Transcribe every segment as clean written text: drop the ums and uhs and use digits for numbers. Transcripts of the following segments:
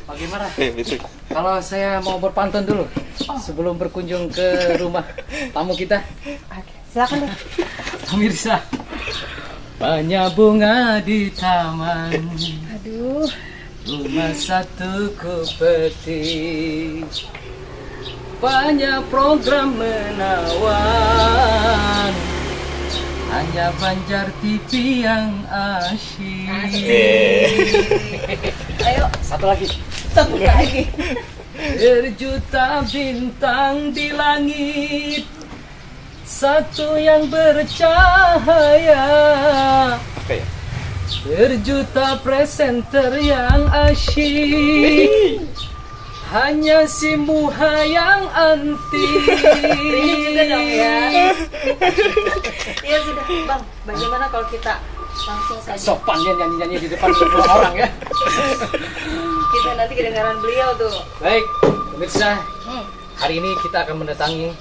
Bagaimana? Kalau saya mau berpantun dulu sebelum berkunjung ke rumah tamu kita. Oke, silakan deh. Pemirsa, banyak bunga di taman. Aduh, Rumah satu ku petik. Banyak program menawan. Hanya Banjar TV yang asyik. ayo Satu lagi. satu lagi. Berjuta bintang di langit, satu yang bercahaya. Berjuta presenter yang asyik, hanya si Muha yang anti. Juga dong ya. Ya sudah, Bang. Bagaimana kalau kita langsung saja? Sopan dia nyanyi-nyanyi di depan semua orang ya. Kita nanti kedengaran beliau tuh. Baik, pemirsa, hari ini kita akan mendatangi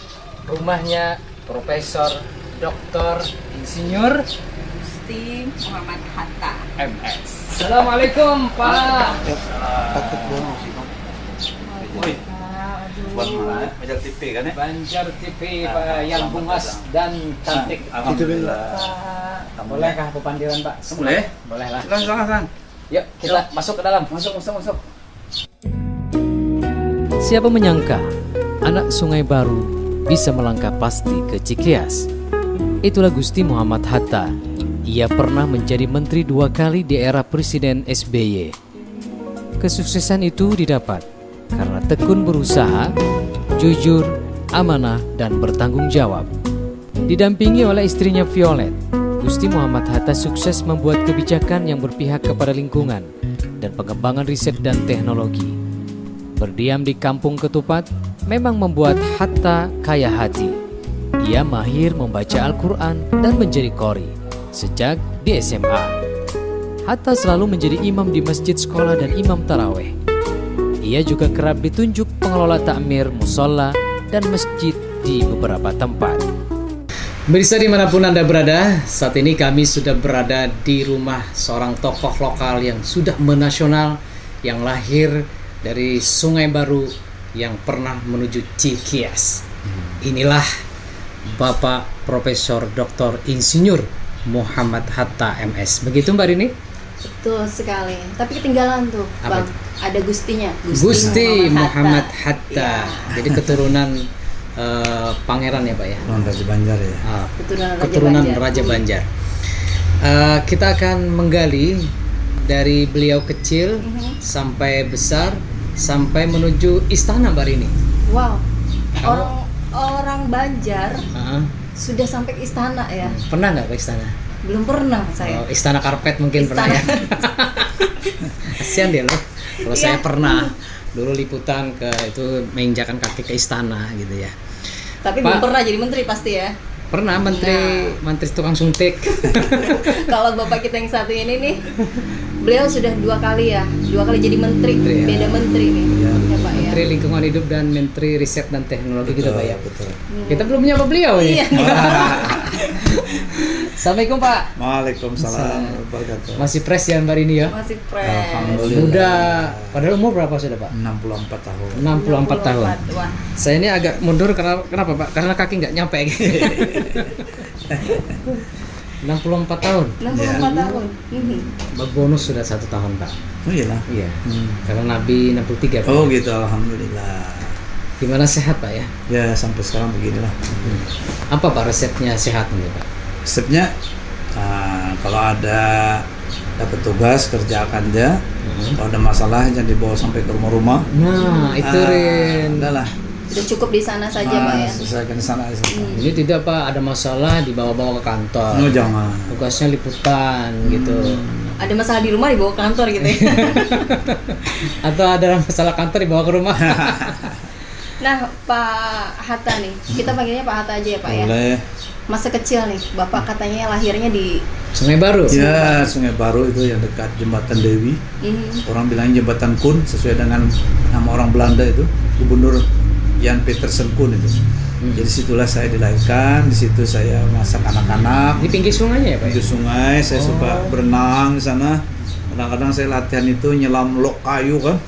rumahnya Profesor Dr. Insinyur Gusti Muhammad Hatta. MS. Assalamualaikum Pak. Takut bono sih Bang. Woi, buat mana? Banjar TV kan ya? Banjar TV Pak yang bungas dan cantik. Alhamdulillah. Bolehkah pepandiran Pak? Boleh? Boleh lah. Silakan. Yuk kita masuk ke dalam. Masuk. Siapa menyangka anak Sungai Baru bisa melangkah pasti ke Cikeas? Itulah Gusti Muhammad Hatta. Ia pernah menjadi menteri 2 kali di era Presiden SBY. Kesuksesan itu didapat karena tekun berusaha, jujur, amanah, dan bertanggung jawab. Didampingi oleh istrinya Violet, Gusti Muhammad Hatta sukses membuat kebijakan yang berpihak kepada lingkungan dan pengembangan riset dan teknologi. Berdiam di Kampung Ketupat memang membuat Hatta kaya hati. Ia mahir membaca Al-Quran dan menjadi qori sejak di SMA. Hatta selalu menjadi imam di masjid sekolah dan imam taraweh. Ia juga kerap ditunjuk pengelola takmir, musola, dan masjid di beberapa tempat. Pemirsa dimanapun Anda berada, saat ini kami sudah berada di rumah seorang tokoh lokal yang sudah menasional, yang lahir dari Sungai Baru, yang pernah menuju Cikeas. Inilah Bapak Profesor Dr. Insinyur Muhammad Hatta MS. Begitu Mbak Rini? Betul sekali. Tapi ketinggalan tuh, Apa Bang. Ada Gustinya. Gusti Muhammad Hatta. Iya. Jadi keturunan pangeran ya Pak ya? Raja Banjar ya. Keturunan Raja Banjar. Kita akan menggali dari beliau kecil sampai besar sampai menuju istana Mbak Rini. Wow. Orang Banjar sudah sampai ke istana ya? Pernah nggak ke istana? Belum pernah saya. Oh, istana karpet mungkin pernah ya. Kasian deh loh. Kalau saya pernah dulu liputan ke itu menginjakan kaki ke istana gitu ya. Tapi Pak, belum pernah jadi menteri pasti ya. Pernah menteri tukang suntik. Kalau bapak kita yang satu ini nih, beliau sudah 2 kali ya, 2 kali jadi menteri, Menteri, ya. beda menteri nih, ya Pak ya. Menteri Lingkungan Hidup dan Menteri Riset dan Teknologi gitu Pak ya. Betul. Kita belum menyapa beliau Iya. nih. Assalamualaikum Pak. Waalaikumsalam wabarakatuh. Masih fresh ya Mbak Rini ya? Masih fresh. Alhamdulillah. Muda. Padahal umur berapa sudah Pak? 64 tahun. 64 tahun. Wah. Saya ini agak mundur kenapa Pak? Karena kaki nggak nyampe gitu. 64 tahun. 64 tahun. Bonus sudah 1 tahun Pak. Oh iya lah. Iya. Karena Nabi 63 Pak. Oh gitu, alhamdulillah. Gimana sehat Pak ya? Ya sampai sekarang beginilah. Apa Pak resepnya sehat nih Pak? Resepnya kalau ada dapat tugas kerjakan aja. Kalau ada masalah jangan dibawa sampai ke rumah-rumah. Nah itu Rin. Udah lah. Sudah cukup di sana saja Pak ya. Selesaikan di sana aja. Ini tidak Pak, ada masalah dibawa-bawa ke kantor. No jangan. Tugasnya liputan gitu. Ada masalah di rumah dibawa ke kantor gitu ya. Atau ada masalah kantor dibawa ke rumah. Nah Pak Hatta nih, kita panggilnya Pak Hatta aja ya Pak ya. Boleh. Masa kecil nih, Bapak katanya lahirnya di Sungai Baru. Ya, Sungai Baru itu yang dekat Jembatan Dewi. Orang bilang Jembatan Kun sesuai dengan nama orang Belanda itu, Gubernur Jan Petersen Kun itu. Jadi situlah saya dilahirkan, di situ saya masak anak-anak. Di pinggir sungainya ya Pak? Di sungai, saya suka berenang di sana. Kadang-kadang saya latihan itu nyelam lok kayu kan.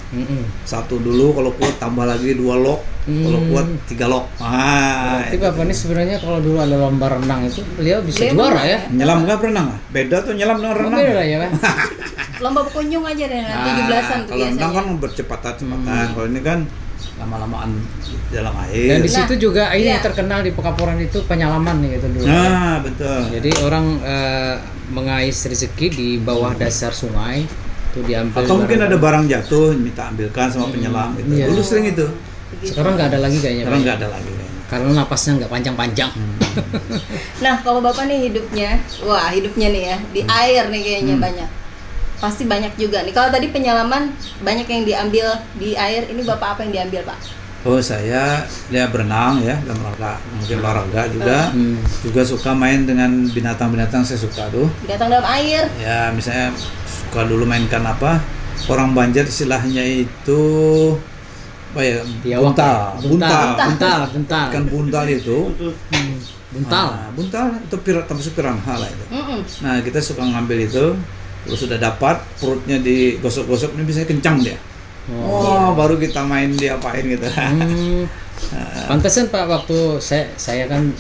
Satu dulu, kalau kuat tambah lagi 2 lok. Kalau kuat 3 lok. Berarti Bapak ini sebenarnya kalau dulu ada lomba renang itu beliau bisa juara ya? Nyelam nggak berenang? Beda tuh nyelam dengan renang. Beda ya kan? Lomba berkunjung aja deh, 17-an tuh kalau renang kan biasanya. bercepat-cepatan. Kalau ini kan lama-lamaan dalam air. Dan di situ juga ini iya. terkenal di Pekapuran itu penyalaman nih itu dulu. Nah, betul. Jadi orang mengais rezeki di bawah dasar sungai itu diambil. Atau mungkin ada barang jatuh minta ambilkan sama penyelam itu. Iya. Dulu sering itu. Sekarang nggak ada lagi kayaknya. Sekarang Pak. nggak ada lagi kayaknya. Karena napasnya nggak panjang-panjang. Nah, kalau Bapak nih hidupnya nih ya, di air nih kayaknya banyak. Pasti banyak juga nih. Kalau tadi penyelaman banyak yang diambil di air, ini Bapak apa yang diambil, Pak? Oh, saya berenang ya, dalam rangka mungkin olahraga juga. Juga suka main dengan binatang-binatang, saya suka tuh. Datang dalam air. Ya, misalnya suka dulu mainkan apa? Orang Banjar istilahnya itu apa ya? Biawak ya? Buntal. Ikan buntal itu. Buntal. Nah, buntal itu termasuk piranha lah itu. Mm-mm. Nah, kita suka ngambil itu. Kalau sudah dapat, perutnya digosok-gosok, ini bisa kencang dia. Oh, baru kita main diapain gitu. Pantesan Pak, waktu saya kan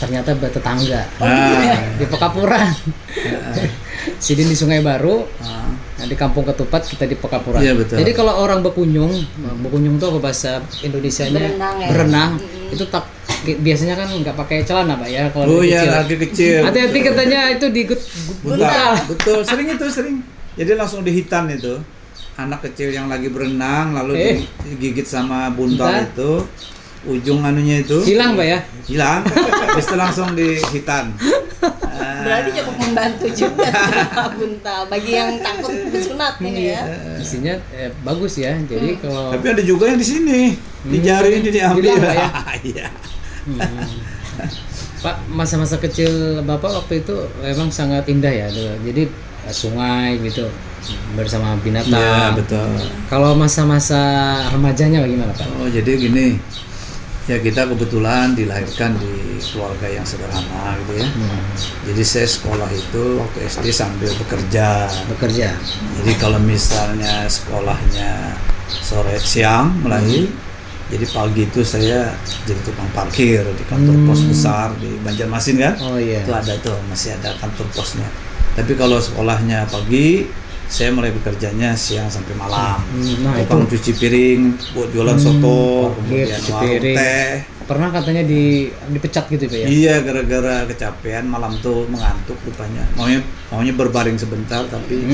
ternyata bertetangga di Pekapuran. Sidin di Sungai Baru, nah, di Kampung Ketupat, kita di Pekapuran. Iya, betul. Jadi kalau orang berkunjung itu apa bahasa Indonesianya? Berenang ya. Berenang. Itu biasanya kan nggak pakai celana Pak ya kalau Oh iya, kecil. lagi kecil. Hati-hati katanya itu buntal. Betul, sering. Jadi langsung dihitan itu. Anak kecil yang lagi berenang lalu digigit sama buntal itu, ujung anunya itu Hilang Pak ya? hilang, habis itu langsung dihitan. Berarti cukup membantu juga buntal bagi yang takut bersunat ini ya. Isinya bagus ya. Jadi kalau Tapi ada juga yang di sini, di jari ini diambil. Hilang, Pak ya? Iya. Pak, masa-masa kecil Bapak waktu itu memang sangat indah ya. Jadi sungai gitu bersama binatang. Iya, betul. Kalau masa-masa remajanya bagaimana Pak? Oh, jadi gini. Ya, kita kebetulan dilahirkan di keluarga yang sederhana gitu ya. Jadi saya sekolah itu waktu SD sambil bekerja. Jadi kalau misalnya sekolahnya siang mulai, jadi pagi itu saya jadi tukang parkir di kantor pos besar di Banjarmasin kan. Oh iya. Itu ada tuh, masih ada kantor posnya. Tapi kalau sekolahnya pagi, saya mulai bekerjanya siang sampai malam. Nah, tukang cuci piring, buat jualan soto, kemudian cuci warung piring. teh. Pernah katanya dipecat gitu Pak ya? Iya, gara-gara kecapean malam tuh mengantuk rupanya. Maunya berbaring sebentar, tapi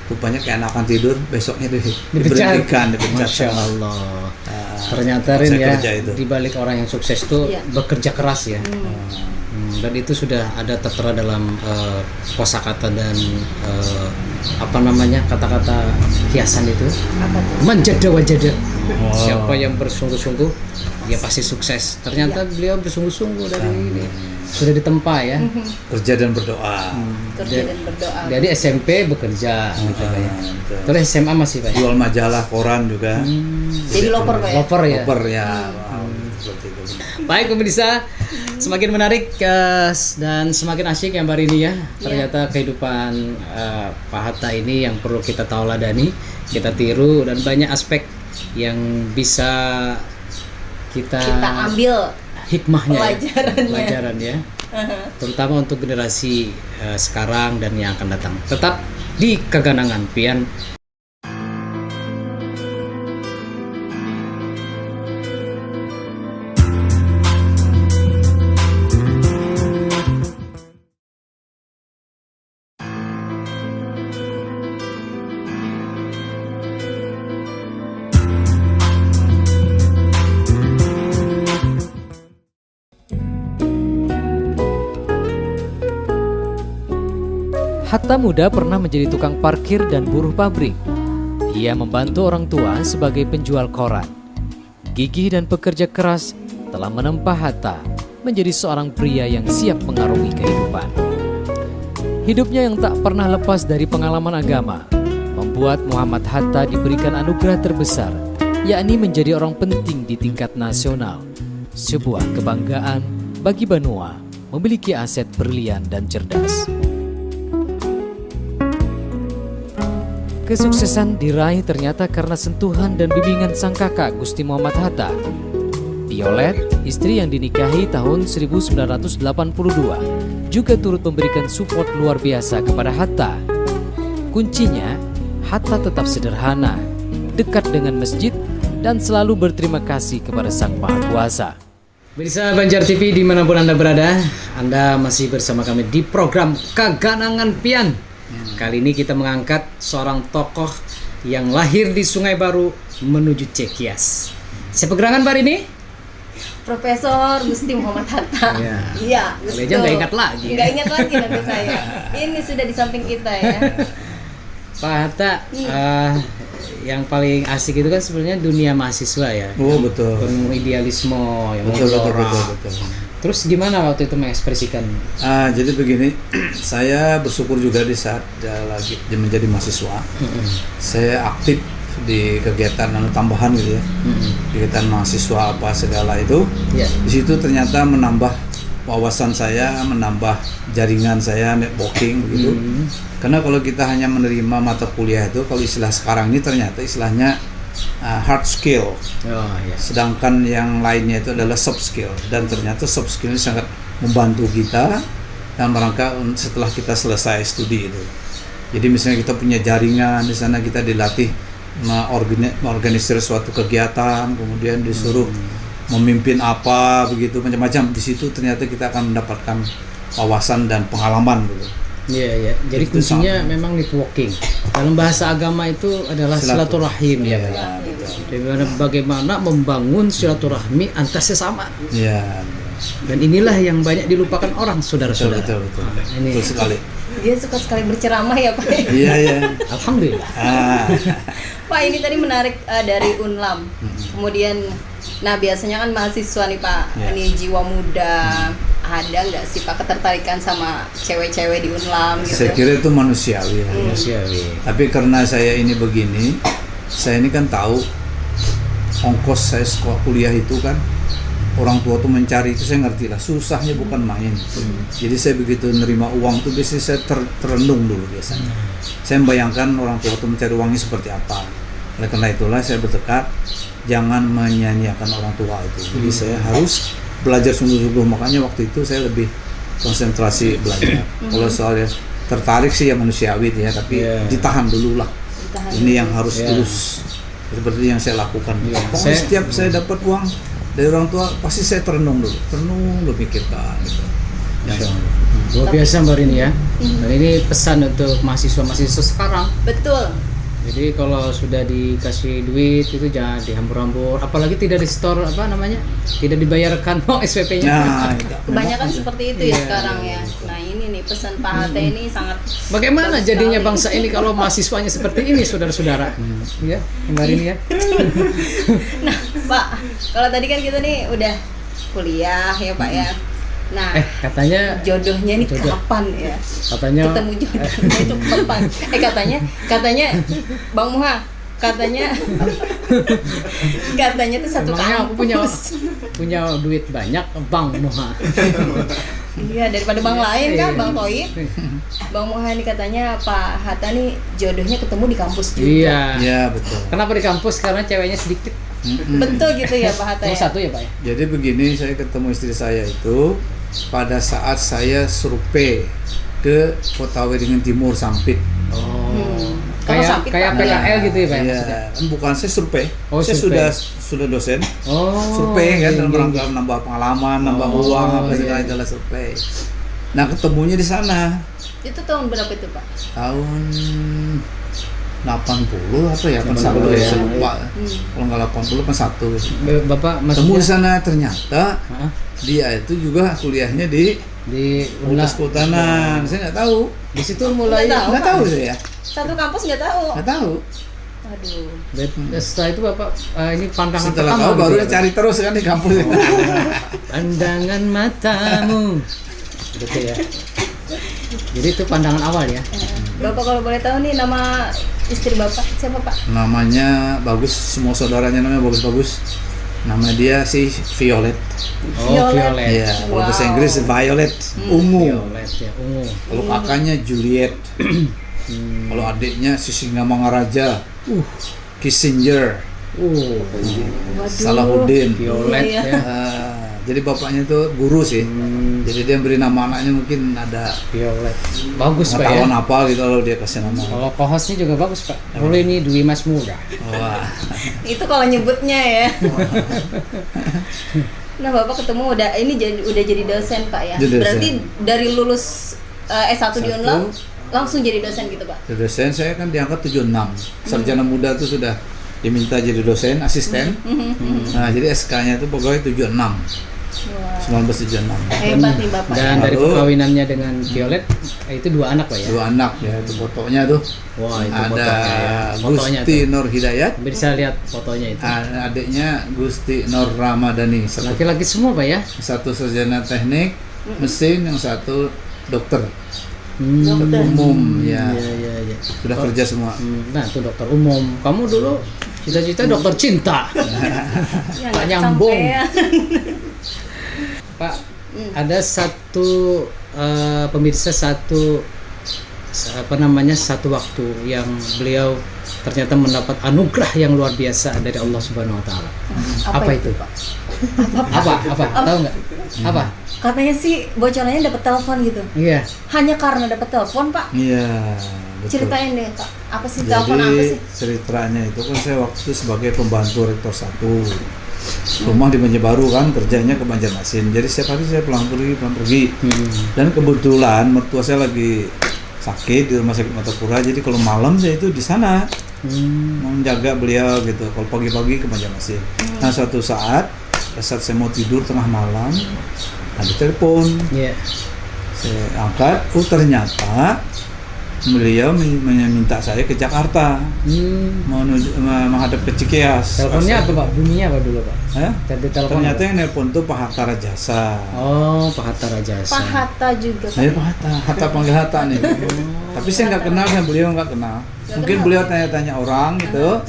rupanya kayak enakan tidur, besoknya diberhentikan, dipecat. Masya Allah. Nah, Ternyata saya Rin ya, kerja itu. di balik orang yang sukses tuh Iya. bekerja keras ya. Dan itu sudah ada tertera dalam kosakata dan kata-kata hiasan itu. Apa tuh? Manjada wajada. Siapa yang bersungguh-sungguh, dia pasti sukses. Ternyata beliau bersungguh-sungguh dari ini. Sudah ditempa ya. Kerja dan berdoa. Kerja dan berdoa. Dari SMP bekerja gitu Pak ya. Betul. Terus SMA masih Pak ya? Jual majalah, koran juga. Jadi loper Pak ya. Loper ya. Koper ya. Seperti itu. Baik pemirsa, semakin menarik dan semakin asyik yang baru ini ya. Ternyata kehidupan Pak Hatta ini yang perlu kita tauladani, kita tiru, dan banyak aspek yang bisa kita ambil hikmahnya, pelajarannya. pelajaran ya. Terutama untuk generasi sekarang dan yang akan datang. Tetap di Keganangan Pian. Hatta muda pernah menjadi tukang parkir dan buruh pabrik. Ia membantu orang tua sebagai penjual koran. Gigih dan pekerja keras telah menempa Hatta menjadi seorang pria yang siap mengarungi kehidupan. Hidupnya yang tak pernah lepas dari pengalaman agama membuat Muhammad Hatta diberikan anugerah terbesar, yakni menjadi orang penting di tingkat nasional. Sebuah kebanggaan bagi Banua memiliki aset berlian dan cerdas. Kesuksesan diraih ternyata karena sentuhan dan bimbingan sang kakak Gusti Muhammad Hatta. Violet, istri yang dinikahi tahun 1982, juga turut memberikan support luar biasa kepada Hatta. Kuncinya, Hatta tetap sederhana, dekat dengan masjid, dan selalu berterima kasih kepada Sang Maha Kuasa. Pemirsa Banjar TV dimanapun Anda berada, Anda masih bersama kami di program Kaganangan Pian. Kali ini kita mengangkat seorang tokoh yang lahir di Sungai Baru menuju Cekias. Siapa gerangan hari ini? Profesor Gusti Muhammad Hatta. Iya, Kali aja nggak ingat lagi. Nggak ingat lagi nanti saya. Ini sudah di samping kita ya. Pak Hatta, yang paling asik itu kan sebenarnya dunia mahasiswa ya. Oh betul. Penuh idealisme yang Betul. menggelora. Terus gimana waktu itu mengekspresikan? Jadi begini, saya bersyukur juga di saat lagi menjadi mahasiswa, saya aktif di kegiatan tambahan gitu ya, kegiatan mahasiswa apa segala itu. Ya. Di situ ternyata menambah wawasan saya, menambah jaringan saya, networking gitu. Karena kalau kita hanya menerima mata kuliah itu, kalau istilah sekarang ini ternyata istilahnya hard skill. Oh, ya. Sedangkan yang lainnya itu adalah soft skill, dan ternyata soft skill ini sangat membantu kita dalam rangka setelah kita selesai studi itu. Jadi misalnya kita punya jaringan di sana, kita dilatih mengorganisir suatu kegiatan, kemudian disuruh memimpin apa begitu macam-macam. Di situ ternyata kita akan mendapatkan wawasan dan pengalaman gitu. Iya. Jadi Itu kuncinya sama. memang networking. Dalam bahasa agama itu adalah silaturahim ya. Ya, Bagaimana membangun silaturahmi antar sesama. ya. Dan inilah yang banyak dilupakan orang, saudara-saudara. Betul. Ini Betul sekali. Dia suka sekali berceramah ya Pak. Iya. alhamdulillah. Pak, ini tadi menarik dari Unlam. Kemudian, nah biasanya kan mahasiswa nih Pak, Ya. ini jiwa muda. Ada nggak sih Pak ketertarikan sama cewek-cewek di Unlam gitu? Saya kira itu manusiawi. Manusiawi. Tapi karena saya ini begini, saya ini kan tahu ongkos saya sekolah kuliah itu kan, orang tua tuh mencari itu saya ngerti lah, susahnya bukan main. Jadi saya begitu nerima uang tuh biasanya saya terrenung dulu biasanya. Saya membayangkan orang tua tuh mencari uangnya seperti apa. Oleh karena itulah saya bertekad jangan menyanyiakan orang tua itu. Jadi saya harus belajar sungguh-sungguh, makanya waktu itu saya lebih konsentrasi belajar. Kalau soalnya tertarik sih ya manusiawi ya, tapi ditahan dulu lah. Ini yang harus lulus, seperti yang saya lakukan. Pokoknya setiap saya dapat uang dari orang tua pasti saya terenung dulu pikirkan gitu. Luar biasa Mbak Rini ya. Dan ini pesan untuk mahasiswa-mahasiswa sekarang. Betul. Jadi kalau sudah dikasih duit itu jangan dihambur-hambur, apalagi tidak di store tidak dibayarkan SPP-nya. Nah, Kebanyakan seperti itu ya sekarang ya. Nah ini nih pesan Pak Hatta ini sangat. Bagaimana jadinya bangsa ini kalau mahasiswanya seperti ini, saudara-saudara? Ya, Mbak Rini ya. Nah Pak, kalau tadi kan kita nih udah kuliah ya Pak ya. Nah, katanya jodohnya ini kapan ya? Katanya Ketemu jodohnya itu kapan? Katanya Bang Muha, katanya tuh satu emangnya aku kampus. punya duit banyak, Bang Muha. Iya, daripada bang lain kan, Bang Toib. Bang Muha ini katanya Pak Hatta nih jodohnya ketemu di kampus juga. Iya. Ya betul. Kenapa di kampus? Karena ceweknya sedikit. Betul gitu ya Pak Hatta ya. Satu ya Pak ya. Jadi begini, saya ketemu istri saya itu pada saat saya survei ke Kota Waringin Timur Sampit. Kalau Sampit, Kayak Pak, PKL gitu ya Pak? Iya, bukan saya survei. Oh, saya survei. sudah dosen. iya, Survei kan dalam rangka nambah pengalaman, nambah uang apa segala adalah survei. Nah, ketemunya di sana. Itu tahun berapa itu Pak? Tahun 80 apa ya? 81 ya, saya lupa. Kalau nggak 80 81 gitu. Bapak Temu maksudnya di sana ternyata Hah? dia itu juga kuliahnya di di Fakultas Kehutanan. Saya nggak tahu. Di situ mulai Nggak tahu saya. Satu kampus nggak tahu. Nggak tahu. Aduh. setelah itu Bapak ini pandangan Setelah pertama tahu baru gitu ya, cari terus kan di kampus. pandangan matamu gitu ya. Jadi itu pandangan awal ya. Bapak kalau boleh tahu nih nama istri Bapak siapa Pak? Namanya bagus, semua saudaranya namanya bagus-bagus. Nama dia si Violet. Oh, Violet. Iya, kalau bahasa Wow. Inggris Violet, ungu. Violet ya, ungu. Kalau kakaknya Juliet. Kalau adiknya Sisingamangaraja, Kissinger, Waduh. Salahuddin. Violet Iya. ya. Jadi bapaknya itu guru sih. Jadi dia beri nama anaknya mungkin ada Violet. Bagus Pak ya. pengetahuan apa gitu kalau dia kasih nama. Kalau kohosnya juga bagus Pak. Rulini Dwi Mas Muda. Wah. Itu kalau nyebutnya ya. Nah, Bapak ketemu udah jadi dosen Pak ya. Jadi dosen. Berarti dari lulus S1 di Unlam langsung jadi dosen gitu Pak. Jadi dosen saya kan diangkat 76. Sarjana muda itu sudah diminta jadi dosen, asisten. Nah, jadi SK-nya itu pegawai 76. Wah. 1976. Hebat nih Bapak. Dan dari Lalu- perkawinannya dengan Violet itu 2 anak Pak ya. 2 anak ya, itu fotonya tuh. Wah, itu Ada fotonya ya. Fotonya Gusti tuh. Nur Hidayat, Bisa lihat fotonya itu. adiknya Gusti Nur Ramadhani. Laki-laki semua Pak ya. Satu sarjana teknik mesin, yang satu dokter Dokter. umum ya. Iya. Sudah kerja semua. Nah, itu dokter umum. Kamu dulu cita-cita dokter cinta. Ya, Pak nggak nyambung. kesampean. Pak, ada satu pemirsa satu waktu yang beliau ternyata mendapat anugerah yang luar biasa dari Allah Subhanahu wa taala. Apa itu, Pak? Apa? Tahu nggak? Apa? Katanya sih bocorannya dapat telepon gitu. Iya. Hanya karena dapat telepon Pak. Iya, betul. Ceritain deh Pak. Apa sih telepon apa Jadi sih? ceritanya itu kan saya waktu itu sebagai pembantu rektor 1 rumah di Banjarbaru kan, kerjanya ke Banjarmasin. Jadi setiap hari saya pulang pergi. Dan kebetulan mertua saya lagi sakit di rumah sakit Martapura. Jadi kalau malam saya itu di sana menjaga beliau gitu. Kalau pagi-pagi ke Banjarmasin. Nah, suatu saat saya mau tidur tengah malam, ada telepon. Iya. Saya angkat, ternyata beliau meminta saya ke Jakarta, menghadap ke Cikeas. Teleponnya apa, Pak? Bunyinya apa dulu, Pak? Hah? Tadi telepon. Ternyata apa? yang nelpon tuh Pak Hatta Rajasa. Oh, Pak Hatta Rajasa. Pak Hatta juga. Saya Pak Hatta, Hatta panggil Hatta nih. Tapi saya nggak kenal, kan beliau nggak kenal. Mungkin beliau tanya-tanya orang gitu,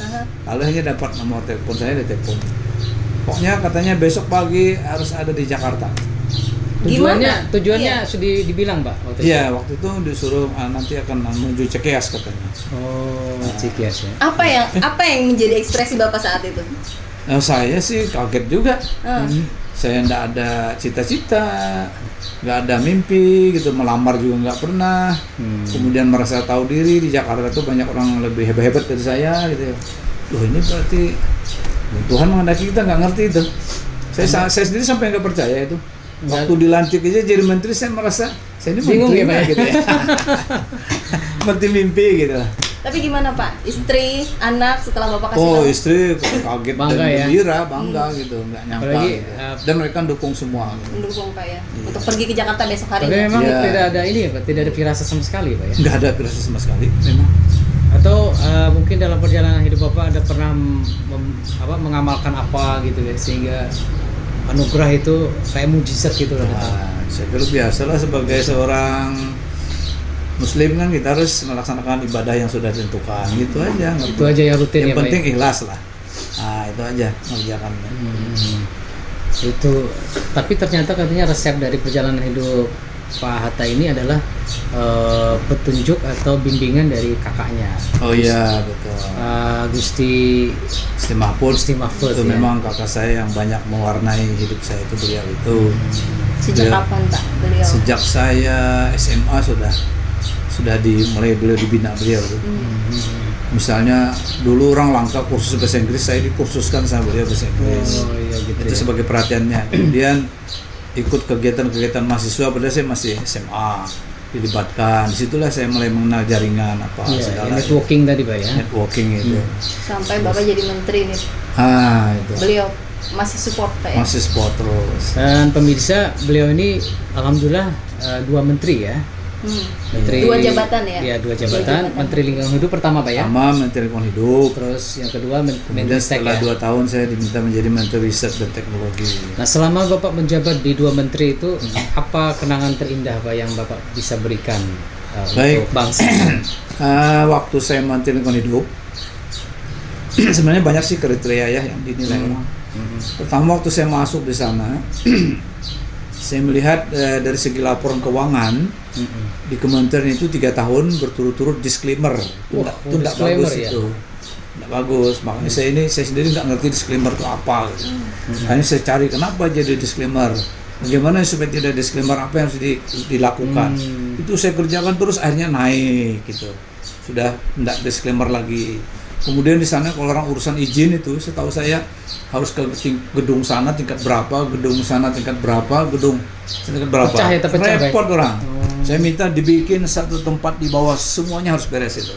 lalu hanya dapat nomor telepon saya, dia telepon. Pokoknya katanya besok pagi harus ada di Jakarta. Tujuannya Iya. sudah dibilang, Pak, waktu itu? Iya, waktu itu disuruh nanti akan menuju Cikeas katanya. Oh, Cikeas ya. Apa yang menjadi ekspresi Bapak saat itu? Nah, saya sih kaget juga. Saya nggak ada cita-cita, nggak ada mimpi gitu, melamar juga nggak pernah. Kemudian merasa tahu diri di Jakarta tuh banyak orang lebih hebat-hebat dari saya gitu. Loh, ini berarti Tuhan menghendaki, kita nggak ngerti itu. Saya sendiri sampai nggak percaya itu. Waktu dilantik aja jadi menteri, saya merasa saya ini bingung menteri ya, Pak, ya? gitu ya. Menteri mimpi gitu lah. Tapi gimana Pak? Istri, anak setelah Bapak kasih Oh, tahu? istri kaget Bangga dan ya? gembira, bangga gitu, nggak nyangka Apalagi, gitu. Dan mereka dukung semua gitu. Mendukung Pak ya. Untuk pergi ke Jakarta besok hari. Tapi memang Iya. tidak ada ini ya, Pak, tidak ada firasat sama sekali, Pak ya. Nggak ada firasat sama sekali memang. Atau mungkin dalam perjalanan hidup Bapak ada pernah mengamalkan apa gitu ya, sehingga anugerah itu kayak mujizat gitu loh. Nah, saya kira biasalah sebagai seorang Muslim kan kita harus melaksanakan ibadah yang sudah ditentukan gitu aja. Itu aja yang rutin Yang ya, Pak. penting ikhlas lah. Nah, itu aja mengerjakannya. Itu, tapi ternyata katanya resep dari perjalanan hidup Pak Hatta ini adalah petunjuk atau bimbingan dari kakaknya. Oh iya, betul. Gusti Gusti Mahfud ya. itu memang kakak saya yang banyak mewarnai hidup saya, itu beliau itu. Sejak Beliau- kapan Pak beliau? Sejak saya SMA sudah mulai beliau dibina beliau tuh. Misalnya dulu orang langka kursus bahasa Inggris, saya dikursuskan sama beliau bahasa Inggris. Oh iya gitu Itu ya. sebagai perhatiannya. Kemudian ikut kegiatan-kegiatan mahasiswa, padahal saya masih SMA, dilibatkan. Disitulah saya mulai mengenal jaringan apa Iya, segala networking tadi, Pak ya. networking itu. Sampai Bapak jadi menteri nih. Itu Beliau masih support Pak ya? masih sport terus. Dan pemirsa, beliau ini alhamdulillah 2 menteri ya. Menteri 2 jabatan ya? Iya, 2 jabatan. Menteri Lingkungan Hidup pertama, Pak ya. Pertama Menteri Lingkungan Hidup. Terus yang kedua Kemudian Menristek setelah ya. 2 tahun saya diminta menjadi Menteri Riset dan Teknologi. Nah, selama Bapak menjabat di 2 menteri itu, apa kenangan terindah Pak yang Bapak bisa berikan Baik. untuk bangsa? Waktu saya Menteri Lingkungan Hidup, sebenarnya banyak sih kriteria ya yang dinilai orang. Pertama waktu saya masuk di sana, Saya melihat dari segi laporan keuangan di kementerian itu 3 tahun berturut-turut disclaimer. Itu tidak bagus ya? itu. Tidak bagus. Makanya saya sendiri nggak ngerti disclaimer itu apa. Hanya saya cari kenapa jadi disclaimer. Bagaimana supaya tidak disclaimer, apa yang harus dilakukan. Itu saya kerjakan terus akhirnya naik gitu. Sudah tidak disclaimer lagi. Kemudian di sana kalau orang urusan izin itu, setahu saya harus ke gedung sana tingkat berapa, gedung sana tingkat berapa, gedung sana tingkat berapa. Pecah ya, terpecah, repot orang. Saya minta dibikin satu tempat di bawah, semuanya harus beres itu.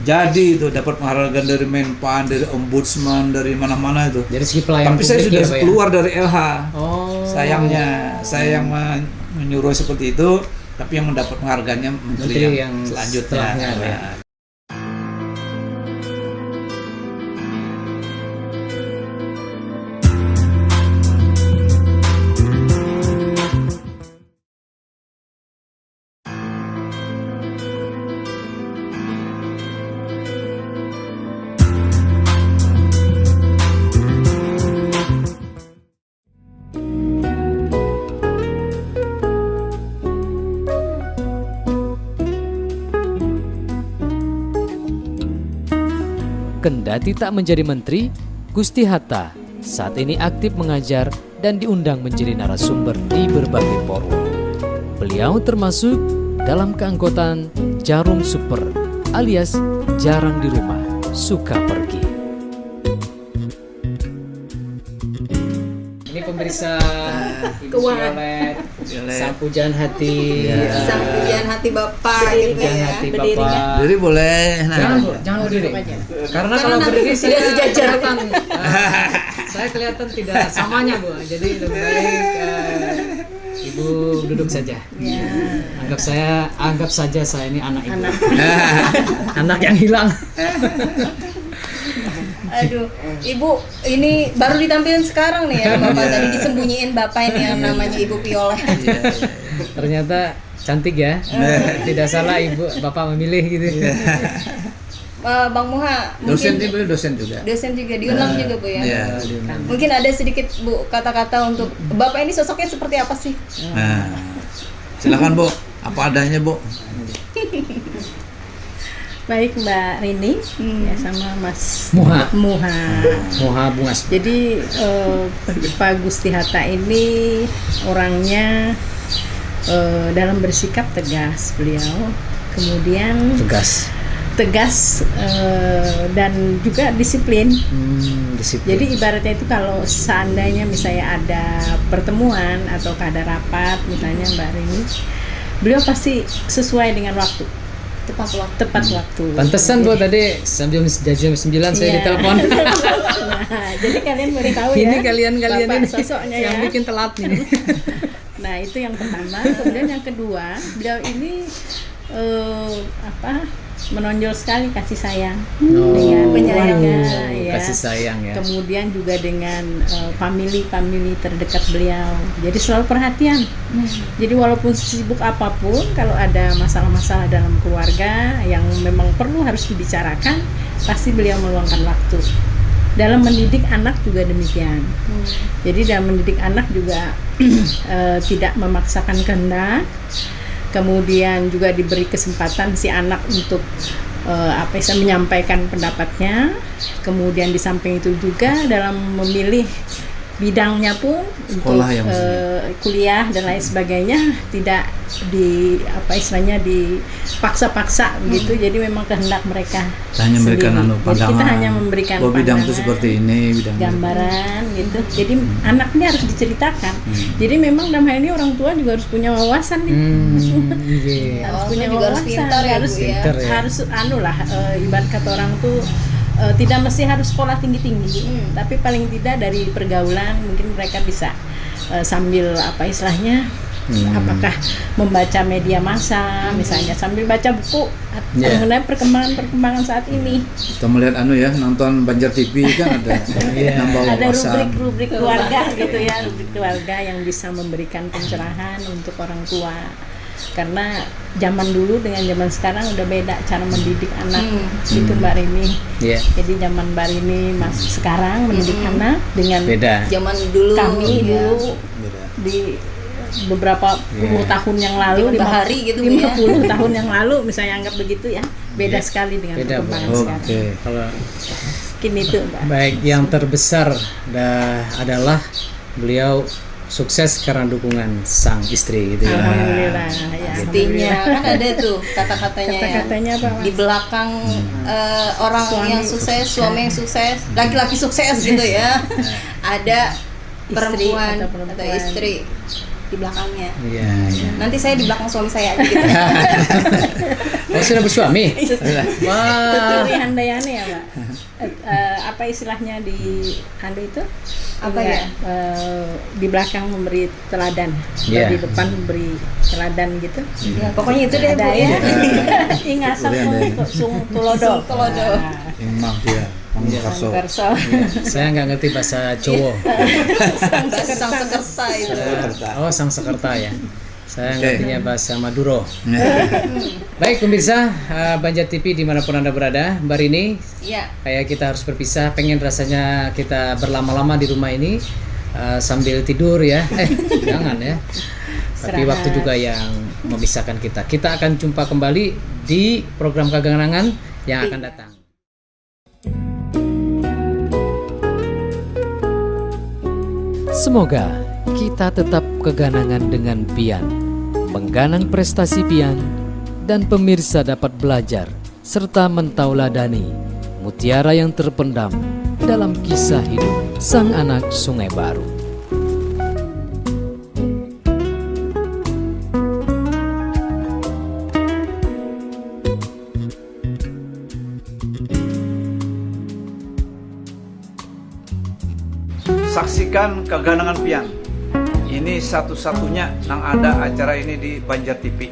Jadi itu dapat penghargaan dari Menpan, dari Ombudsman, dari mana-mana itu. Dari segi pelayanan. Tapi saya sudah keluar dari LH. Sayangnya saya yang menyuruh seperti itu, tapi yang mendapat penghargaannya menteri yang selanjutnya. Kendati tak menjadi menteri, Gusti Hatta saat ini aktif mengajar dan diundang menjadi narasumber di berbagai forum. Beliau termasuk dalam keanggotaan Jarum Super alias jarang di rumah, suka pergi. Ini pemirsa Ibu Violet, sang pujaan hati, sang pujaan hati Bapak gitu pujaan ya. hati Bapak. Jadi boleh. Jangan berdiri. Karena kalau berdiri saya kelihatan, saya kelihatan tidak samanya Bu. Jadi lebih baik Ibu duduk saja. Ya. Anggap saja saya ini anak Ibu. Anak yang hilang. Aduh, Ibu ini baru ditampilkan sekarang nih ya Bapak. Tadi disembunyiin Bapak ini yang namanya Ibu Violet. Ternyata cantik ya. Tidak salah Ibu, Bapak memilih gitu. Bang Muha, Dosen mungkin dosen juga. dosen juga diundang juga Bu ya. Iya. Mungkin ada sedikit Bu kata-kata untuk Bapak ini sosoknya seperti apa sih? Nah, silakan Bu, apa adanya Bu. Baik Mbak Rini ya, sama Mas Muha Bungas. Jadi Pak Gusti Hatta ini orangnya dalam bersikap tegas beliau, kemudian tegas dan juga disiplin. Jadi ibaratnya itu kalau seandainya misalnya ada pertemuan atau ada rapat misalnya Mbak Rini, beliau pasti sesuai dengan waktu. Tepat waktu. Pantesan Bu tadi jam 9 saya ditelepon. Nah, jadi kalian baru tahu ya. Ini kalian Bapak ini sosoknya yang ya. bikin telat ini. Nah, itu yang pertama. Kemudian yang kedua, beliau ini menonjol sekali kasih sayang dengan penyayangan ya. Kasih sayang ya. Kemudian juga dengan family terdekat beliau. Jadi selalu perhatian. Jadi walaupun sibuk apapun, kalau ada masalah-masalah dalam keluarga yang memang perlu harus dibicarakan, pasti beliau meluangkan waktu. Dalam mendidik anak juga demikian. Jadi dalam mendidik anak juga tidak memaksakan kehendak. Kemudian juga diberi kesempatan si anak untuk menyampaikan pendapatnya. Kemudian di samping itu juga dalam memilih bidangnya pun untuk kuliah dan lain sebagainya tidak dipaksa-paksa begitu. Jadi memang kehendak mereka hanya memberikan pandangan. Kita hanya memberikan bidang itu seperti ini, bidang gambaran gitu. Jadi anaknya harus diceritakan. Jadi memang dalam hal ini orang tua juga harus punya wawasan nih. Harus punya juga wawasan, harus pintar ya, harus ibarat kata orang tuh tidak mesti harus sekolah tinggi-tinggi, tapi paling tidak dari pergaulan mungkin mereka bisa sambil apakah membaca media massa misalnya, sambil baca buku mengenai perkembangan saat ini. Kita melihat nonton Banjar TV kan ada nambah wawasan. Ada rubrik keluarga gitu ya, rubrik keluarga yang bisa memberikan pencerahan untuk orang tua. Karena zaman dulu dengan zaman sekarang udah beda cara mendidik anak gitu Mbak Rini. Jadi zaman Mbak Rini sekarang mendidik anak dengan beda. Zaman dulu kami dulu di beberapa puluh tahun yang lalu, 50 hari gitu, Bu, ya. 50 tahun yang lalu misalnya, anggap begitu ya, beda sekali dengan Beda, Bu. perkembangan sekarang. Oke. Kalau Mungkin itu, Mbak. baik, yang terbesar adalah beliau sukses karena dukungan sang istri gitu ya. Alhamdulillah, ya, Pastinya alhamdulillah. kan ada tuh kata-katanya ya. Kata-katanya apa, Mas? Di belakang orang Suami yang sukses, suami yang sukses, laki-laki sukses gitu ya. Ada Istri perempuan atau atau perempuan. istri di belakangnya. Iya, iya. Nanti saya di belakang suami saya aja gitu. Oh, sudah bersuami? Wah. Dari handayane ya, Mbak. Apa istilahnya di handai itu? Apa Iya, ya? Di belakang memberi teladan, Iya. di depan memberi teladan gitu. Ya, pokoknya itu deh, Ada Bu, ya. ya. Ingasap Kemudian ada- sung tulodo. Sung tulodo. Yang maaf ya, Mang Karso. Karso. Saya nggak ngerti bahasa Jawa. Sang sekerta itu. Oh, sang sekerta ya. Saya Oke. ngertinya bahasa Maduro. Baik pemirsa, Banjar TV dimanapun Anda berada, Mbak Rini, Iya. kayak kita harus berpisah. Pengen rasanya kita berlama-lama di rumah ini sambil tidur ya. Jangan ya. Tapi Istirahat. waktu juga yang memisahkan kita. Kita akan jumpa kembali di program Keganangan yang akan datang. Semoga kita tetap keganangan dengan Pian, mengganang prestasi Pian, dan pemirsa dapat belajar serta mentauladani mutiara yang terpendam dalam kisah hidup sang anak Sungai Baru. Saksikan Keganangan Pian. Ini satu-satunya yang ada acara ini di Banjar TV.